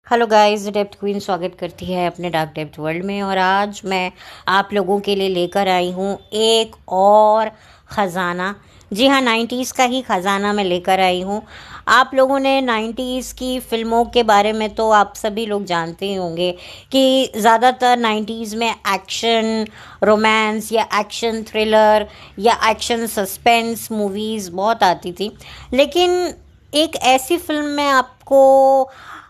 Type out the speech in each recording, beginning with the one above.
Hello guys, depth queen स्वागत करती है अपने डार्क डेप्थ वर्ल्ड में। और आज मैं आप लोगों के लिए लेकर आई हूँ एक और ख़जाना। जी हाँ, 90s का ही ख़जाना मैं लेकर आई हूँ। आप लोगों ने 90s की फ़िल्मों के बारे में तो आप सभी लोग जानते ही होंगे कि ज़्यादातर 90s में एक्शन रोमांस या एक्शन थ्रिलर या एक्शन सस्पेंस मूवीज़ बहुत आती थी। लेकिन एक ऐसी फ़िल्म मैं आपको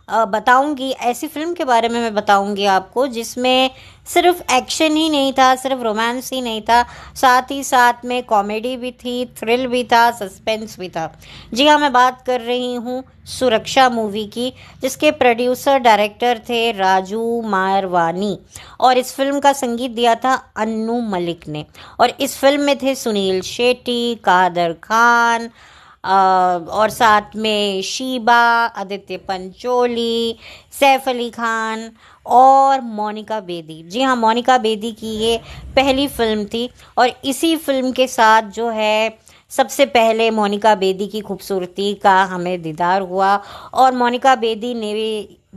बताऊंगी, ऐसी फिल्म के बारे में मैं बताऊंगी आपको जिसमें सिर्फ एक्शन ही नहीं था, सिर्फ रोमांस ही नहीं था, साथ ही साथ में कॉमेडी भी थी, थ्रिल भी था, सस्पेंस भी था। जी हाँ, मैं बात कर रही हूँ सुरक्षा मूवी की, जिसके प्रोड्यूसर डायरेक्टर थे राजू मारवानी। और इस फिल्म का संगीत दिया था अन्नू मलिक ने। और इस फिल्म में थे सुनील शेट्टी, कादर खान, और साथ में शीबा, आदित्य पंचोली, सैफ अली खान और मोनिका बेदी। जी हाँ, मोनिका बेदी की ये पहली फिल्म थी। और इसी फिल्म के साथ जो है सबसे पहले मोनिका बेदी की खूबसूरती का हमें दीदार हुआ। और मोनिका बेदी ने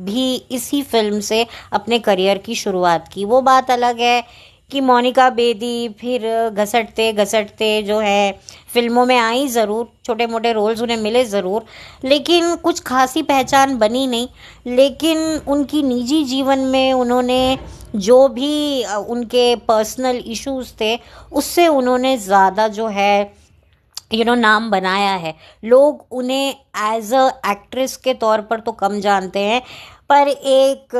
भी इसी फिल्म से अपने करियर की शुरुआत की। वो बात अलग है कि मोनिका बेदी फिर घसटते घसटते जो है फिल्मों में आई ज़रूर, छोटे मोटे रोल्स उन्हें मिले ज़रूर, लेकिन कुछ खासी पहचान बनी नहीं। लेकिन उनकी निजी जीवन में उन्होंने जो भी उनके पर्सनल इश्यूज थे, उससे उन्होंने ज़्यादा जो है नाम बनाया है। लोग उन्हें एज अ एक्ट्रेस के तौर पर तो कम जानते हैं, पर एक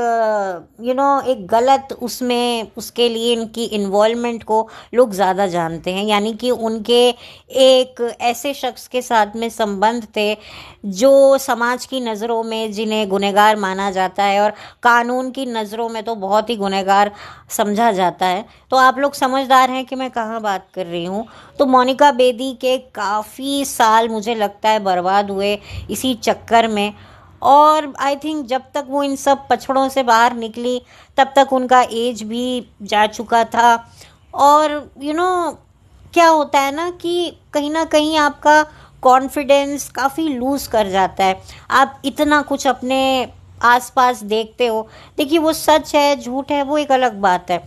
एक गलत उसमें उसके लिए इनकी इन्वॉल्वमेंट को लोग ज़्यादा जानते हैं। यानी कि उनके एक ऐसे शख्स के साथ में संबंध थे जो समाज की नज़रों में जिन्हें गुनहगार माना जाता है और कानून की नज़रों में तो बहुत ही गुनहगार समझा जाता है। तो आप लोग समझदार हैं कि मैं कहाँ बात कर रही हूँ। तो मोनिका बेदी के काफ़ी साल मुझे लगता है बर्बाद हुए इसी चक्कर में। और आई थिंक जब तक वो इन सब पछड़ों से बाहर निकली तब तक उनका एज भी जा चुका था। और क्या होता है ना कहीं आपका कॉन्फिडेंस काफ़ी लूज़ कर जाता है। आप इतना कुछ अपने आसपास देखते हो, देखिए वो सच है झूठ है वो एक अलग बात है,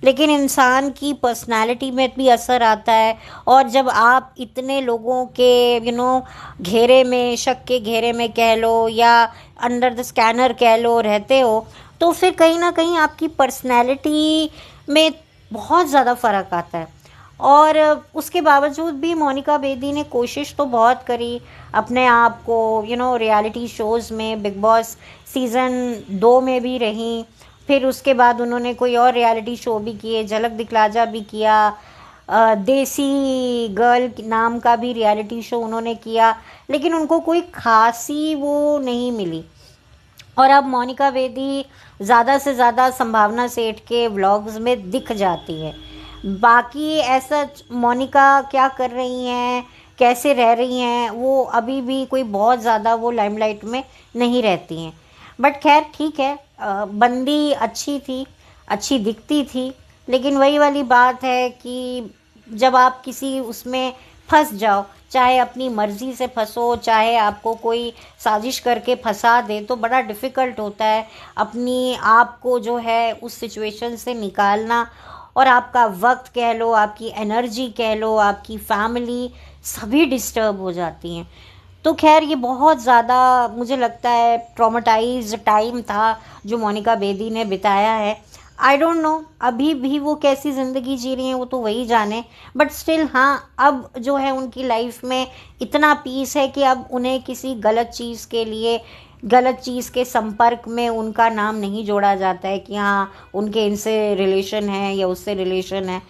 लेकिन इंसान की पर्सनालिटी में भी असर आता है। और जब आप इतने लोगों के घेरे में, शक के घेरे में कह लो या अंडर द स्कैनर कह लो रहते हो, तो फिर कहीं ना कहीं आपकी पर्सनालिटी में बहुत ज़्यादा फ़र्क आता है। और उसके बावजूद भी मोनिका बेदी ने कोशिश तो बहुत करी अपने आप को रियलिटी शोज़ में। बिग बॉस सीज़न 2 में भी रहीं, फिर उसके बाद उन्होंने कोई और रियलिटी शो भी किए, झलक दिखलाजा भी किया, देसी गर्ल नाम का भी रियलिटी शो उन्होंने किया, लेकिन उनको कोई खासी वो नहीं मिली। और अब मोनिका बेदी ज़्यादा से ज़्यादा संभावना सेठ के व्लॉग्स में दिख जाती है। बाकी ऐसा मोनिका क्या कर रही हैं, कैसे रह रही हैं, वो अभी भी कोई बहुत ज़्यादा वो लाइमलाइट में नहीं रहती हैं। बट खैर ठीक है, बंदी अच्छी थी, अच्छी दिखती थी। लेकिन वही वाली बात है कि जब आप किसी उसमें फंस जाओ, चाहे अपनी मर्ज़ी से फंसो, चाहे आपको कोई साजिश करके फंसा दे, तो बड़ा डिफ़िकल्ट होता है अपनी आप को जो है उस सिचुएशन से निकालना। और आपका वक्त कह लो, आपकी एनर्जी कह लो, आपकी फैमिली सभी डिस्टर्ब हो जाती हैं। तो खैर ये बहुत ज़्यादा मुझे लगता है ट्रॉमेटाइज टाइम था जो मोनिका बेदी ने बिताया है। आई डोंट नो अभी भी वो कैसी ज़िंदगी जी रही हैं, वो तो वही जाने। बट स्टिल हाँ, अब जो है उनकी लाइफ में इतना पीस है कि अब उन्हें किसी गलत चीज़ के लिए, गलत चीज़ के संपर्क में उनका नाम नहीं जोड़ा जाता है कि हाँ उनके इनसे रिलेशन है या उससे रिलेशन है।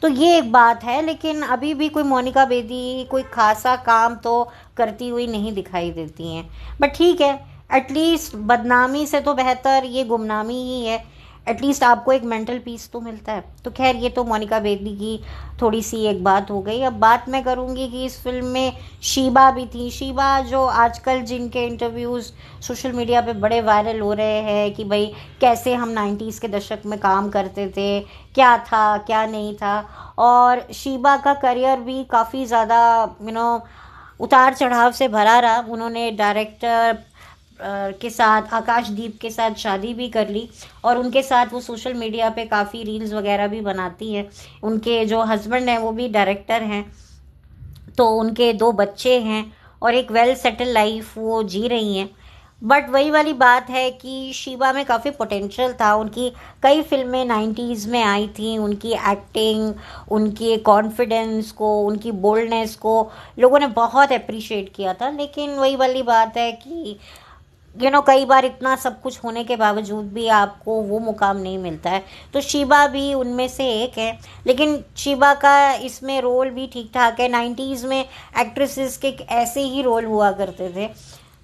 तो ये एक बात है। लेकिन अभी भी कोई मोनिका बेदी कोई खासा काम तो करती हुई नहीं दिखाई देती हैं। बट ठीक है, एटलीस्ट बदनामी से तो बेहतर ये गुमनामी ही है। एटलीस्ट आपको एक मेंटल पीस तो मिलता है। तो खैर ये तो मोनिका बेदी की थोड़ी सी एक बात हो गई। अब बात मैं करूँगी कि इस फिल्म में शीबा भी थी। शीबा जो आजकल जिनके इंटरव्यूज़ सोशल मीडिया पे बड़े वायरल हो रहे हैं कि भाई कैसे हम 90s के दशक में काम करते थे, क्या था क्या नहीं था। और शीबा का करियर भी काफ़ी ज़्यादा उतार चढ़ाव से भरा रहा। उन्होंने डायरेक्टर के साथ, आकाशदीप के साथ शादी भी कर ली और उनके साथ वो सोशल मीडिया पे काफ़ी रील्स वगैरह भी बनाती है। उनके जो हस्बैंड हैं वो भी डायरेक्टर हैं, तो उनके 2 बच्चे हैं और एक वेल सेटल लाइफ वो जी रही हैं। बट वही वाली बात है कि शीबा में काफ़ी पोटेंशियल था। उनकी कई फिल्में 90s में आई थी। उनकी एक्टिंग, उनकी कॉन्फिडेंस को, उनकी बोल्डनेस को लोगों ने बहुत अप्रिशिएट किया था। लेकिन वही वाली बात है कि कई बार इतना सब कुछ होने के बावजूद भी आपको वो मुकाम नहीं मिलता है। तो शीबा भी उनमें से एक है। लेकिन शीबा का इसमें रोल भी ठीक ठाक है। 90s में एक्ट्रेसेस के ऐसे ही रोल हुआ करते थे।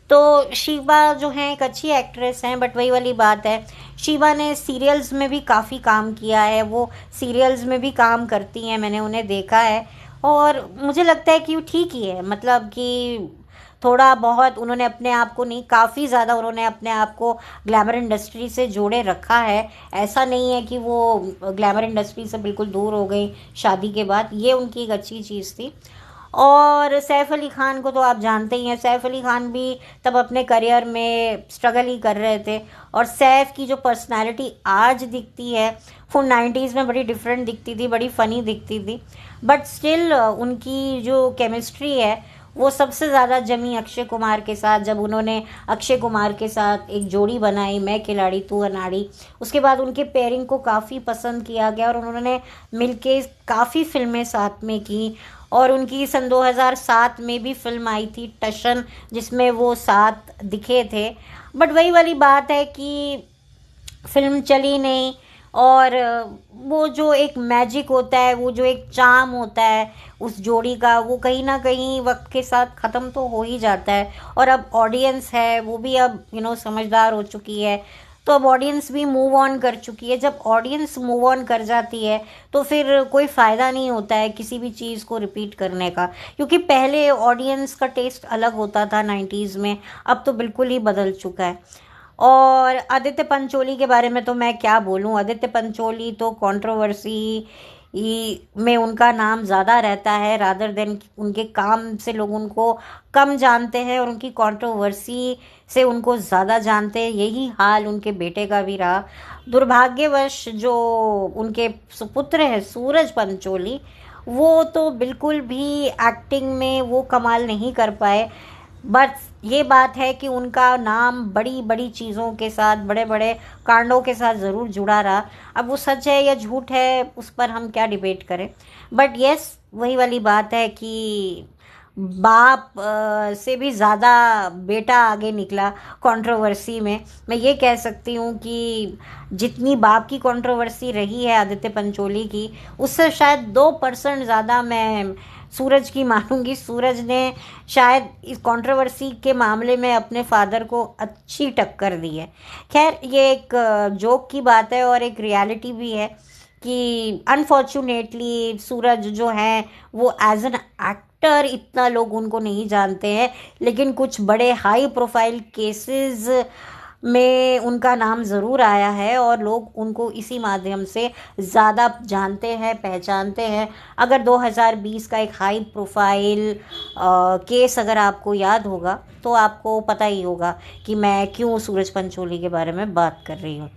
तो शीबा जो है एक अच्छी एक्ट्रेस हैं। बट वही वाली बात है, शीबा ने सीरियल्स में भी काफ़ी काम किया है। वो सीरियल्स में भी काम करती हैं, मैंने उन्हें देखा है। और मुझे लगता है कि वो ठीक ही है, मतलब कि थोड़ा बहुत उन्होंने अपने आप को नहीं, काफ़ी ज़्यादा उन्होंने अपने आप को ग्लैमर इंडस्ट्री से जोड़े रखा है। ऐसा नहीं है कि वो ग्लैमर इंडस्ट्री से बिल्कुल दूर हो गई शादी के बाद। ये उनकी एक अच्छी चीज़ थी। और सैफ अली ख़ान को तो आप जानते ही हैं। सैफ अली ख़ान भी तब अपने करियर में स्ट्रगल ही कर रहे थे। और सैफ की जो पर्सनालिटी आज दिखती है वो 90s में बड़ी डिफरेंट दिखती थी, बड़ी फ़नी दिखती थी। बट स्टिल उनकी जो केमिस्ट्री है वो सबसे ज़्यादा जमी अक्षय कुमार के साथ, जब उन्होंने अक्षय कुमार के साथ एक जोड़ी बनाई, मैं खिलाड़ी तू अनाड़ी। उसके बाद उनके पेयरिंग को काफ़ी पसंद किया गया और उन्होंने मिलके काफ़ी फिल्में साथ में की। और उनकी सन 2007 में भी फिल्म आई थी टशन, जिसमें वो साथ दिखे थे। बट वही वाली बात है कि फिल्म चली नहीं। और वो जो एक मैजिक होता है, वो जो एक चार्म होता है उस जोड़ी का, वो कहीं ना कहीं वक्त के साथ ख़त्म तो हो ही जाता है। और अब ऑडियंस है वो भी अब समझदार हो चुकी है, तो अब ऑडियंस भी मूव ऑन कर चुकी है। जब ऑडियंस मूव ऑन कर जाती है तो फिर कोई फ़ायदा नहीं होता है किसी भी चीज़ को रिपीट करने का, क्योंकि पहले ऑडियंस का टेस्ट अलग होता था 90s में, अब तो बिल्कुल ही बदल चुका है। और आदित्य पंचोली के बारे में तो मैं क्या बोलूं। आदित्य पंचोली तो कंट्रोवर्सी में उनका नाम ज़्यादा रहता है रादर देन उनके काम से लोग उनको कम जानते हैं, और उनकी कंट्रोवर्सी से उनको ज़्यादा जानते हैं। यही हाल उनके बेटे का भी रहा। दुर्भाग्यवश जो उनके सुपुत्र हैं सूरज पंचोली, वो तो बिल्कुल भी एक्टिंग में वो कमाल नहीं कर पाए। बस ये बात है कि उनका नाम बड़ी बड़ी चीज़ों के साथ, बड़े बड़े कांडों के साथ ज़रूर जुड़ा रहा। अब वो सच है या झूठ है उस पर हम क्या डिबेट करें। बट यस, वही वाली बात है कि बाप से भी ज़्यादा बेटा आगे निकला कंट्रोवर्सी में। मैं ये कह सकती हूँ कि जितनी बाप की कंट्रोवर्सी रही है आदित्य पंचोली की, उससे शायद 2% ज़्यादा मैं सूरज की मानूंगी। सूरज ने शायद इस कंट्रोवर्सी के मामले में अपने फादर को अच्छी टक्कर दी है। खैर, ये एक जोक की बात है और एक रियलिटी भी है कि अनफॉर्चुनेटली सूरज जो है वो एज एन एक्टर इतना लोग उनको नहीं जानते हैं, लेकिन कुछ बड़े हाई प्रोफाइल केसेस में उनका नाम ज़रूर आया है और लोग उनको इसी माध्यम से ज़्यादा जानते हैं, पहचानते हैं। अगर 2020 का एक हाई प्रोफाइल केस अगर आपको याद होगा तो आपको पता ही होगा कि मैं क्यों सूरज पंचोली के बारे में बात कर रही हूँ।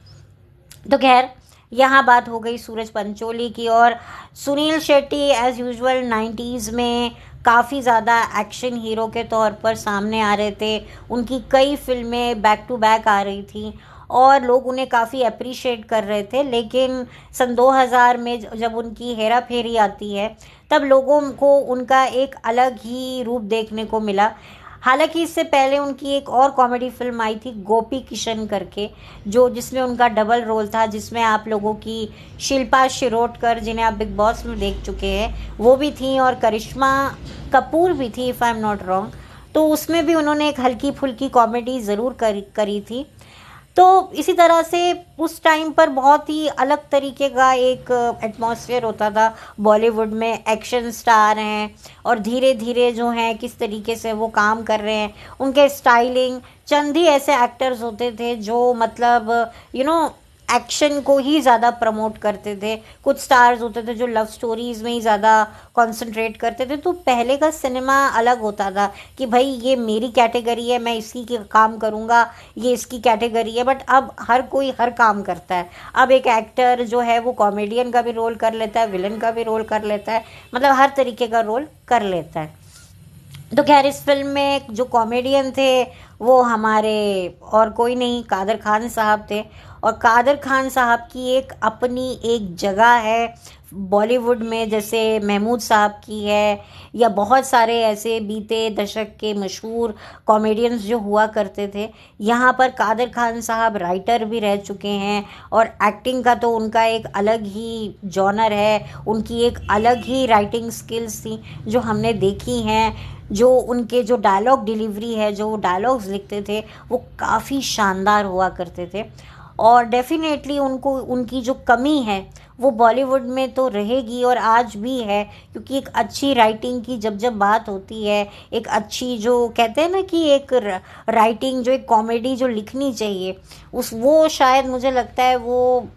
तो खैर, यहाँ बात हो गई सूरज पंचोली की। और Sunil Shetty as usual 90s में काफ़ी ज़्यादा एक्शन हीरो के तौर पर सामने आ रहे थे। उनकी कई फिल्में बैक टू बैक आ रही थी और लोग उन्हें काफ़ी अप्रिशिएट कर रहे थे। लेकिन सन 2000 में जब उनकी हेरा फेरी आती है तब लोगों को उनका एक अलग ही रूप देखने को मिला। हालांकि इससे पहले उनकी एक और कॉमेडी फिल्म आई थी गोपी किशन करके, जिसमें उनका डबल रोल था, जिसमें आप लोगों की शिल्पा शिरोडकर, जिन्हें आप बिग बॉस में देख चुके हैं, वो भी थी और करिश्मा कपूर भी थी if I am not wrong. तो उसमें भी उन्होंने एक हल्की फुल्की कॉमेडी ज़रूर करी थी। तो इसी तरह से उस टाइम पर बहुत ही अलग तरीके का एक एटमॉस्फेयर होता था बॉलीवुड में। एक्शन स्टार हैं और धीरे धीरे जो हैं किस तरीके से वो काम कर रहे हैं, उनके स्टाइलिंग, चंद ही ऐसे एक्टर्स होते थे जो मतलब एक्शन को ही ज़्यादा प्रमोट करते थे, कुछ स्टार्स होते थे जो लव स्टोरीज़ में ही ज़्यादा कंसंट्रेट करते थे। तो पहले का सिनेमा अलग होता था कि भाई ये मेरी कैटेगरी है, मैं इसी के काम करूँगा, ये इसकी कैटेगरी है। बट अब हर कोई हर काम करता है। अब एक एक्टर जो है वो कॉमेडियन का भी रोल कर लेता है, विलन का भी रोल कर लेता है, मतलब हर तरीके का रोल कर लेता है। तो खैर इस फिल्म में जो कॉमेडियन थे वो हमारे और कोई नहीं, कादर खान साहब थे। और कादर खान साहब की एक अपनी एक जगह है बॉलीवुड में, जैसे महमूद साहब की है, या बहुत सारे ऐसे बीते दशक के मशहूर कॉमेडियंस जो हुआ करते थे। यहाँ पर कादर खान साहब राइटर भी रह चुके हैं, और एक्टिंग का तो उनका एक अलग ही जॉनर है, उनकी एक अलग ही राइटिंग स्किल्स थी जो हमने देखी हैं। जो उनके जो डायलॉग डिलीवरी है, जो वो डायलॉग्स लिखते थे, वो काफ़ी शानदार हुआ करते थे। और डेफिनेटली उनको उनकी जो कमी है वो बॉलीवुड में तो रहेगी और आज भी है, क्योंकि एक अच्छी राइटिंग की जब जब बात होती है, एक अच्छी जो कहते हैं ना कि एक राइटिंग जो एक कॉमेडी जो लिखनी चाहिए, उस वो शायद मुझे लगता है वो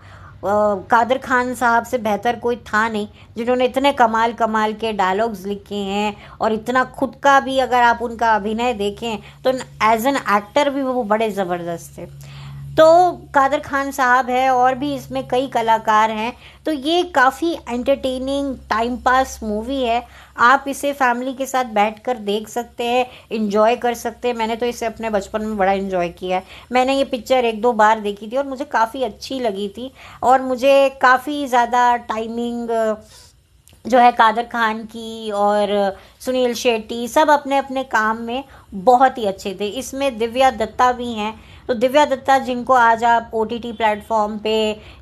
कादर खान साहब से बेहतर कोई था नहीं, जिन्होंने इतने कमाल कमाल के डायलॉग्स लिखे हैं। और इतना खुद का भी अगर आप उनका अभिनय देखें तो एज एन एक्टर भी वो बड़े ज़बरदस्त थे। तो कादर खान साहब है, और भी इसमें कई कलाकार हैं। तो ये काफ़ी एंटरटेनिंग टाइम पास मूवी है। आप इसे फैमिली के साथ बैठकर देख सकते हैं, इन्जॉय कर सकते हैं। मैंने तो इसे अपने बचपन में बड़ा इन्जॉय किया है। मैंने ये पिक्चर एक दो बार देखी थी और मुझे काफ़ी अच्छी लगी थी। और मुझे काफ़ी ज़्यादा टाइमिंग जो है कादर खान की और सुनील शेट्टी सब अपने अपने काम में बहुत ही अच्छे थे। इसमें दिव्या दत्ता भी हैं। तो दिव्या दत्ता जिनको आज आप OTT प्लेटफॉर्म पे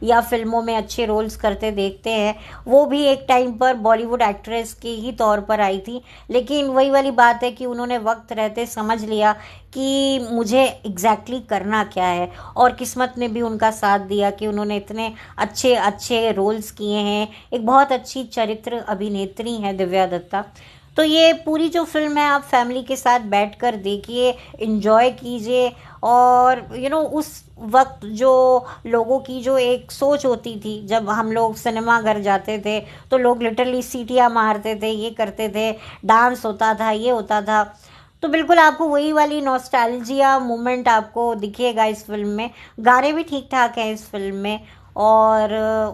या फिल्मों में अच्छे रोल्स करते देखते हैं, वो भी एक टाइम पर बॉलीवुड एक्ट्रेस के ही तौर पर आई थी। लेकिन वही वाली बात है कि उन्होंने वक्त रहते समझ लिया कि मुझे एग्जैक्टली करना क्या है, और किस्मत ने भी उनका साथ दिया कि उन्होंने इतने अच्छे अच्छे रोल्स किए हैं। एक बहुत अच्छी चरित्र अभिनेत्री हैं दिव्या दत्ता। तो ये पूरी जो फिल्म है आप फैमिली के साथ बैठकर देखिए, इन्जॉय कीजिए। और उस वक्त जो लोगों की जो एक सोच होती थी, जब हम लोग सिनेमा घर जाते थे तो लोग लिटरली सीटियाँ मारते थे, ये करते थे, डांस होता था, ये होता था। तो बिल्कुल आपको वही वाली नॉस्टैल्जिया मोमेंट आपको दिखेगा इस फिल्म में। गाने भी ठीक ठाक हैं इस फिल्म में। और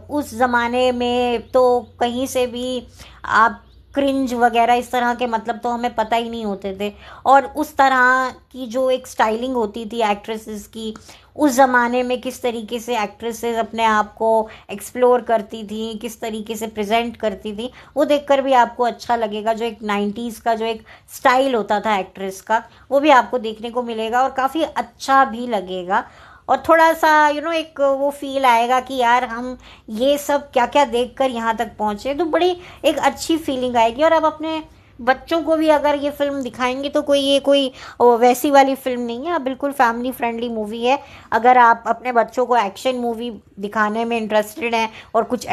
उस ज़माने में तो कहीं से भी आप क्रिंज वगैरह इस तरह के मतलब तो हमें पता ही नहीं होते थे। और उस तरह की जो एक स्टाइलिंग होती थी एक्ट्रेसेस की, उस ज़माने में किस तरीके से एक्ट्रेसेस अपने आप को एक्सप्लोर करती थी, किस तरीके से प्रेजेंट करती थी, वो देखकर भी आपको अच्छा लगेगा। जो एक 90s का जो एक स्टाइल होता था एक्ट्रेस का, वो भी आपको देखने को मिलेगा और काफ़ी अच्छा भी लगेगा। और थोड़ा सा एक वो फील आएगा कि यार हम ये सब क्या क्या देखकर यहाँ तक पहुँचे, तो बड़ी एक अच्छी फीलिंग आएगी। और अब अपने बच्चों को भी अगर ये फिल्म दिखाएंगे तो कोई वैसी वाली फिल्म नहीं है, अब बिल्कुल फैमिली फ्रेंडली मूवी है। अगर आप अपने बच्चों को एक्शन मूवी दिखाने में इंटरेस्टेड हैं और कुछ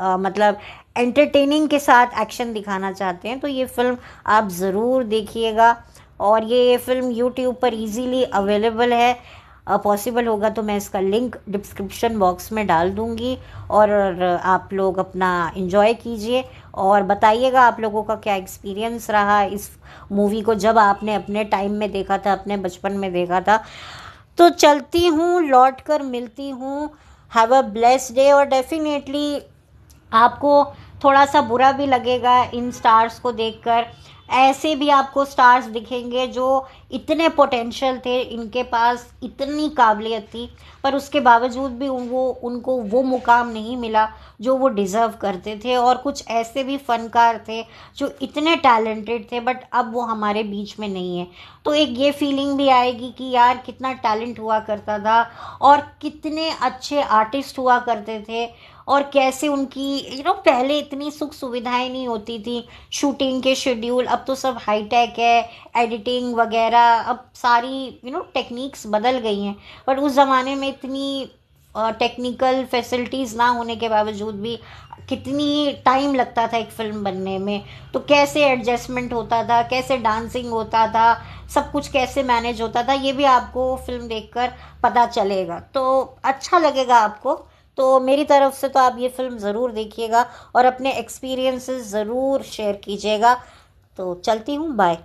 मतलब एंटरटेनिंग के साथ एक्शन दिखाना चाहते हैं, तो ये फिल्म आप ज़रूर देखिएगा। और ये फिल्म यूट्यूब पर इजीली अवेलेबल है। पॉसिबल होगा तो मैं इसका लिंक डिस्क्रिप्शन बॉक्स में डाल दूँगी, और आप लोग अपना एंजॉय कीजिए और बताइएगा आप लोगों का क्या एक्सपीरियंस रहा इस मूवी को जब आपने अपने टाइम में देखा था, अपने बचपन में देखा था। तो चलती हूँ, लौट कर मिलती हूँ। Have a blessed day. और डेफिनेटली आपको थोड़ा सा बुरा भी लगेगा इन स्टार्स को देखकर। ऐसे भी आपको स्टार्स दिखेंगे जो इतने पोटेंशियल थे, इनके पास इतनी काबिलियत थी, पर उसके बावजूद भी उनको वो मुकाम नहीं मिला जो वो डिज़र्व करते थे। और कुछ ऐसे भी फ़नकार थे जो इतने टैलेंटेड थे, बट अब वो हमारे बीच में नहीं है। तो एक ये फीलिंग भी आएगी कि यार कितना टैलेंट हुआ करता था और कितने अच्छे आर्टिस्ट हुआ करते थे, और कैसे उनकी पहले इतनी सुख सुविधाएं नहीं होती थी, शूटिंग के शेड्यूल, अब तो सब हाईटेक है, एडिटिंग वगैरह, अब सारी टेक्निक्स बदल गई हैं। पर उस ज़माने में इतनी टेक्निकल फैसिलिटीज़ ना होने के बावजूद भी कितनी टाइम लगता था एक फ़िल्म बनने में, तो कैसे एडजस्टमेंट होता था, कैसे डांसिंग होता था, सब कुछ कैसे मैनेज होता था, ये भी आपको फ़िल्म देखकर पता चलेगा, तो अच्छा लगेगा आपको। तो मेरी तरफ से तो आप ये फ़िल्म ज़रूर देखिएगा और अपने एक्सपीरियंसेस ज़रूर शेयर कीजिएगा। तो चलती हूँ, बाय।